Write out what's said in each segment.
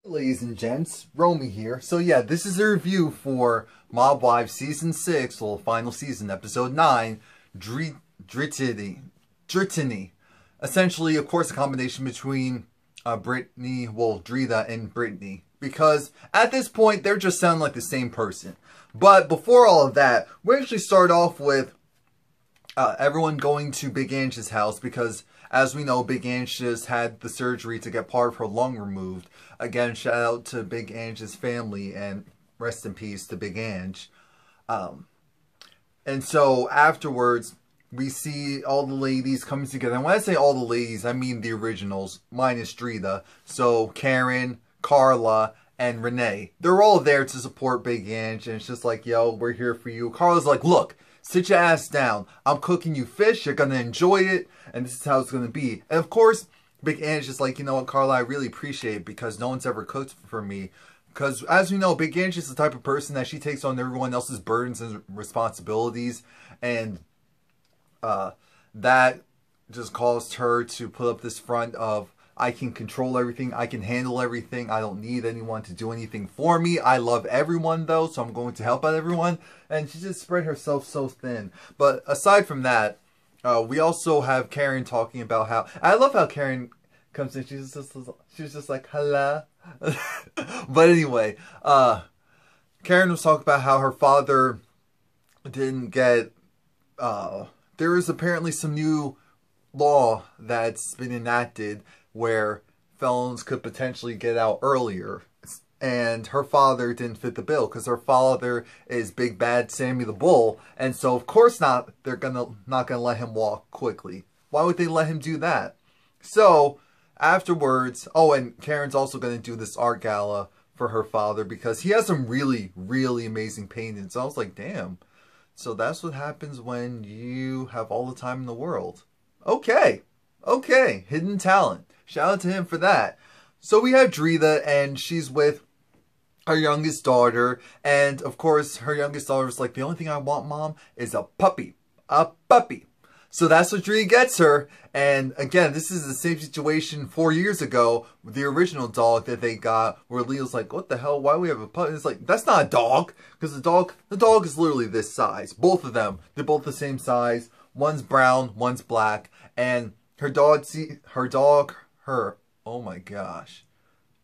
Ladies and gents, Romie here. So yeah, this is a review for Mobwives Season 6, well, final season, Episode 9, Drittany. Essentially, of course, a combination between Drita and Brittany. Because at this point, they're just sounding like the same person. But before all of that, we actually start off with everyone going to Big Ange's house because, as we know, Big Ange just had the surgery to get part of her lung removed. Again, shout out to Big Ange's family and rest in peace to Big Ange. And so afterwards, we see all the ladies coming together. And when I say all the ladies, I mean the originals, minus Drita. So Karen, Carla, and Renee. They're all there to support Big Ange. And it's just like, yo, we're here for you. Carla's like, look, sit your ass down. I'm cooking you fish. You're going to enjoy it. And this is how it's going to be. And of course, Big Ange is like, you know what, Carla, I really appreciate it because no one's ever cooked for me. Because as we know, Big Ange is the type of person that she takes on everyone else's burdens and responsibilities. And that just caused her to put up this front of, I can control everything. I can handle everything. I don't need anyone to do anything for me. I love everyone, though, so I'm going to help out everyone. And she just spread herself so thin. But aside from that, we also have Karen talking about how... I love how Karen comes in. She's just like, hello. But anyway, Karen was talking about how her father didn't get... there is apparently some new law that's been enacted where felons could potentially get out earlier. And her father didn't fit the bill because her father is Big Bad Sammy the Bull. And so, of course not, they're not gonna let him walk quickly. Why would they let him do that? So, afterwards, oh, and Karen's also going to do this art gala for her father because he has some really, really amazing paintings. So I was like, damn. So that's what happens when you have all the time in the world. Okay. Okay. Hidden talent. Shout out to him for that. So we have Drita, and she's with her youngest daughter. And, of course, her youngest daughter is like, the only thing I want, Mom, is a puppy. A puppy. So that's what Drita gets her. And, again, this is the same situation 4 years ago with the original dog that they got, where Leo's like, what the hell? Why do we have a puppy? It's like, that's not a dog. Because the dog is literally this size. Both of them. They're both the same size. One's brown, one's black. And her oh my gosh.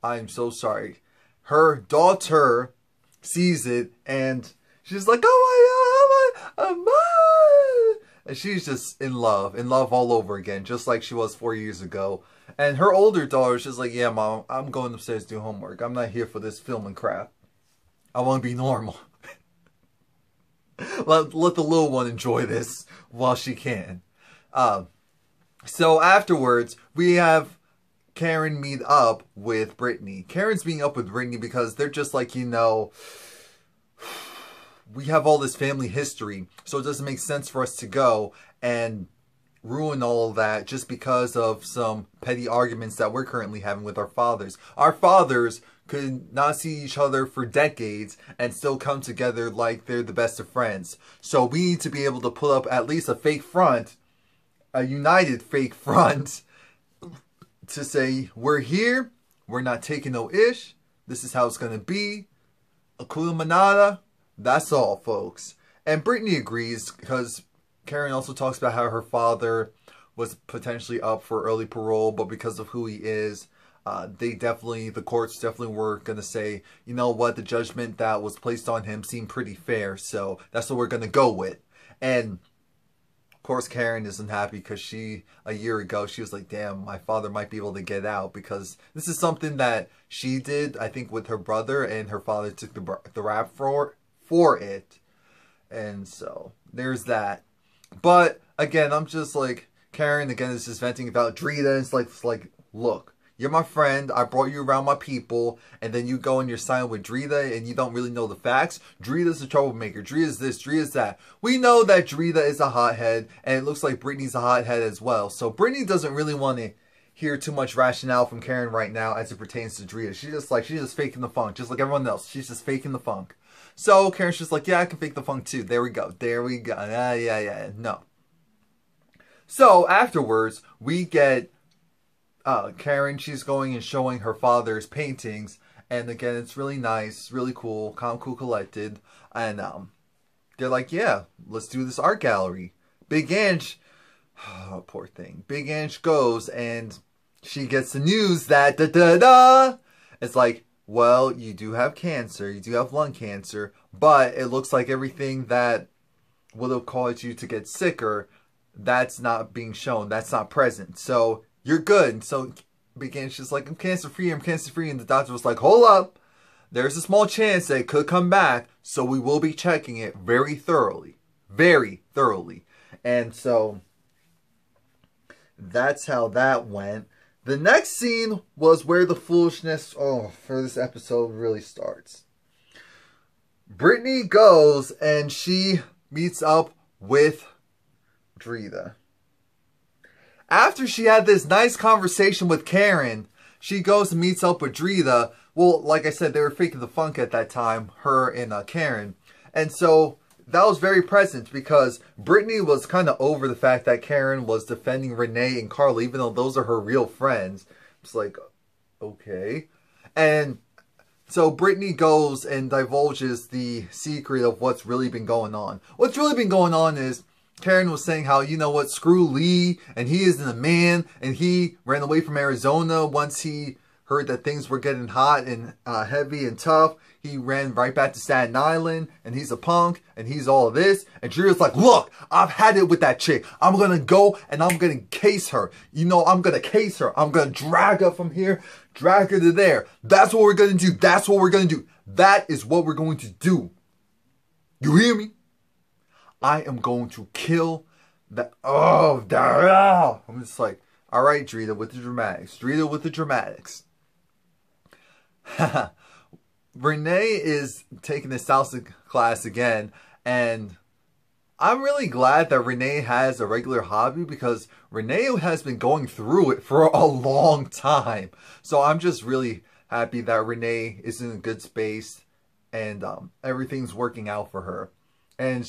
I'm so sorry. Her daughter sees it and she's like, oh my God, and she's just in love all over again, just like she was 4 years ago. And her older daughter is just like, yeah, Mom, I'm going upstairs to do homework. I'm not here for this filming crap. I want to be normal. let the little one enjoy this while she can. So afterwards, we have Karen meet up with Brittany. Karen's meeting up with Brittany because they're just like, you know, we have all this family history, so it doesn't make sense for us to go and ruin all of that just because of some petty arguments that we're currently having with our fathers. Our fathers could not see each other for decades and still come together like they're the best of friends. So we need to be able to put up at least a fake front, a united fake front, to say, we're here, we're not taking no ish, this is how it's going to be, Akula Manada, that's all, folks. And Brittany agrees, because Karen also talks about how her father was potentially up for early parole, but because of who he is, the courts definitely were going to say, you know what, the judgment that was placed on him seemed pretty fair, so that's what we're going to go with. And of course, Karen isn't happy because a year ago, she was like, damn, my father might be able to get out because this is something that she did, I think, with her brother, and her father took the rap for it. And so, there's that. But, again, I'm just like, Karen, again, is just venting about Drita. It's like, look, you're my friend, I brought you around my people, and then you go and you're signing with Drita and you don't really know the facts. Drita's a troublemaker. Drita's this, Drita's that. We know that Drita is a hothead, and it looks like Brittany's a hothead as well. So Brittany doesn't really want to hear too much rationale from Karen right now as it pertains to Drita. She's just faking the funk, just like everyone else. She's just faking the funk. So Karen's just like, yeah, I can fake the funk too. There we go. There we go. Yeah. No. So afterwards, we get Karen, she's going and showing her father's paintings. And again, it's really nice, really cool, calm, cool, collected. And they're like, yeah, let's do this art gallery. Big Ange, oh, poor thing. Big Ange goes and she gets the news that, it's like, well, you do have cancer, you do have lung cancer, but it looks like everything that would have caused you to get sicker, that's not being shown, that's not present. So you're good. So Big Ange is like, I'm cancer free, I'm cancer free. And the doctor was like, hold up. There's a small chance that it could come back. So we will be checking it very thoroughly. Very thoroughly. And so that's how that went. The next scene was where the foolishness, for this episode really starts. Drittany goes and she meets up with Drita. After she had this nice conversation with Karen, she goes and meets up with Drita. Well, like I said, they were faking the funk at that time, her and Karen. And so that was very present because Drittany was kind of over the fact that Karen was defending Renee and Carla, even though those are her real friends. It's like, okay. And so Drittany goes and divulges the secret of what's really been going on. What's really been going on is Karen was saying how, you know what, screw Lee, and he isn't a man, and he ran away from Arizona once he heard that things were getting hot and heavy and tough. He ran right back to Staten Island, and he's a punk, and he's all of this. And Drita's like, look, I've had it with that chick. I'm going to go, and I'm going to case her. You know, I'm going to case her. I'm going to drag her from here, drag her to there. That's what we're going to do. That's what we're going to do. That is what we're going to do. You hear me? I am going to kill that. Oh, I'm just like, all right, Drita with the dramatics. Drita with the dramatics. Renee is taking the salsa class again, and I'm really glad that Renee has a regular hobby because Renee has been going through it for a long time. So I'm just really happy that Renee is in a good space and everything's working out for her. And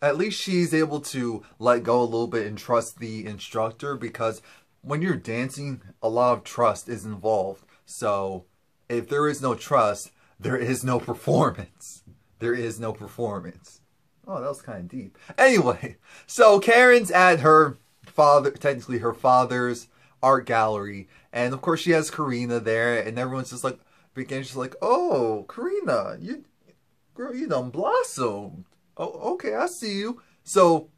at least she's able to let go a little bit and trust the instructor, because when you're dancing, a lot of trust is involved. So if there is no trust, there is no performance. There is no performance. Oh, that was kind of deep. Anyway, so Karen's at her father, technically her father's art gallery. And of course she has Karina there, and everyone's just like, begins just like, oh, Karina, girl, you done blossomed. Oh, okay, I see you. So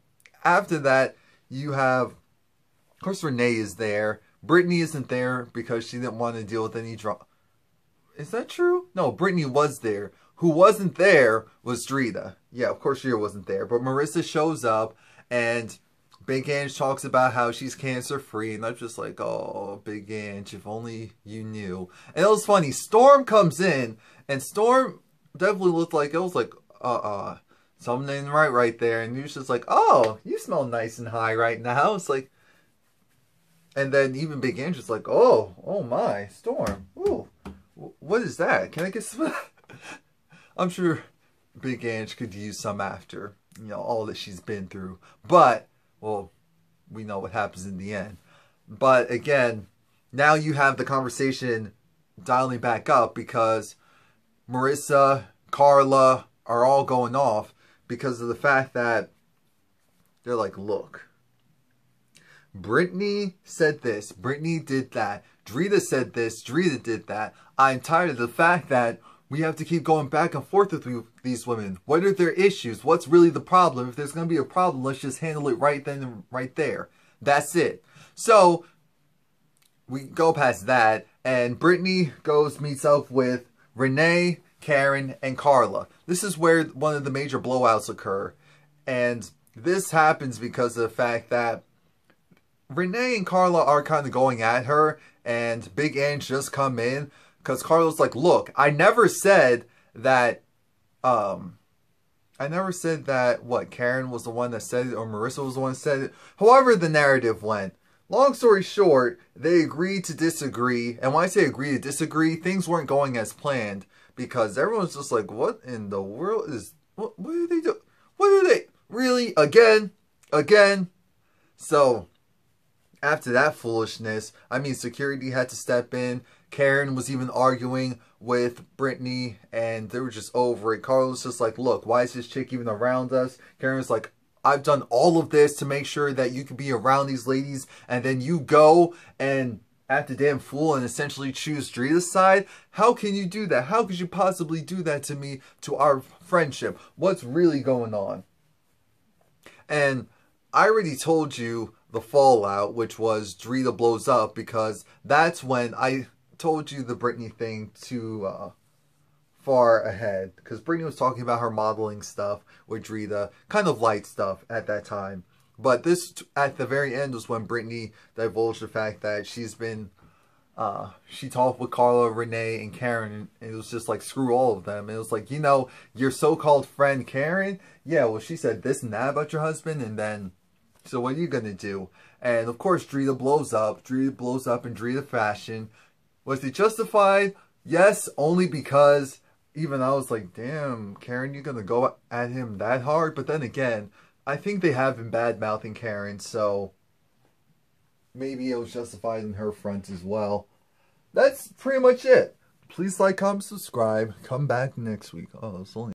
after that, you have, of course, Renee is there. Drittany isn't there because she didn't want to deal with any drama. Is that true? No, Drittany was there. Who wasn't there was Drita. Yeah, of course Drita wasn't there. But Marissa shows up, and Big Ange talks about how she's cancer-free. And I'm just like, oh, Big Ange, if only you knew. And it was funny. Storm comes in, and Storm definitely looked like, it was like, something ain't right there. And he was just like, oh, you smell nice and high right now. It's like, and then even Big Ange is like, oh my, Storm. Ooh, what is that? Can I get some? I'm sure Big Ange could use some after, you know, all that she's been through. But, well, we know what happens in the end. But again, now you have the conversation dialing back up because Marissa, Carla are all going off because of the fact that they're like, look, Drittany said this, Drittany did that, Drita said this, Drita did that. I'm tired of the fact that we have to keep going back and forth with these women. What are their issues? What's really the problem? If there's going to be a problem, let's just handle it right then and right there. That's it. So we go past that, and Drittany goes, meets up with Renee, Karen, and Carla. This is where one of the major blowouts occur. And this happens because of the fact that Renee and Carla are kind of going at her, and Big Ange just come in because Carla's like, look, I never said that, what, Karen was the one that said it, or Marissa was the one that said it. However the narrative went. Long story short, they agreed to disagree. And when I say agree to disagree, things weren't going as planned. Because everyone's just like, what in the world is, what do they do? What do they, really? Again? So, after that foolishness, I mean, security had to step in. Karen was even arguing with Drittany, and they were just over it. Carl was just like, look, why is this chick even around us? Karen was like, I've done all of this to make sure that you can be around these ladies, and then you go and act a damn fool and essentially choose Drita's side? How can you do that? How could you possibly do that to me, to our friendship? What's really going on? And I already told you the fallout, which was Drita blows up, because that's when I told you the Drittany thing too far ahead. Because Drittany was talking about her modeling stuff with Drita, kind of light stuff at that time. But this, at the very end, was when Drittany divulged the fact that she's been, she talked with Carla, Renee, and Karen, and it was just like, screw all of them. And it was like, you know, your so-called friend Karen, yeah, well, she said this and that about your husband, and then, so what are you going to do? And of course, Drita blows up. Drita blows up in Drita fashion. Was it justified? Yes, only because even I was like, damn, Karen, you're going to go at him that hard? But then again, I think they have been bad-mouthing Karen, so maybe it was justified in her front as well. That's pretty much it. Please like, comment, subscribe. Come back next week. Oh, it's only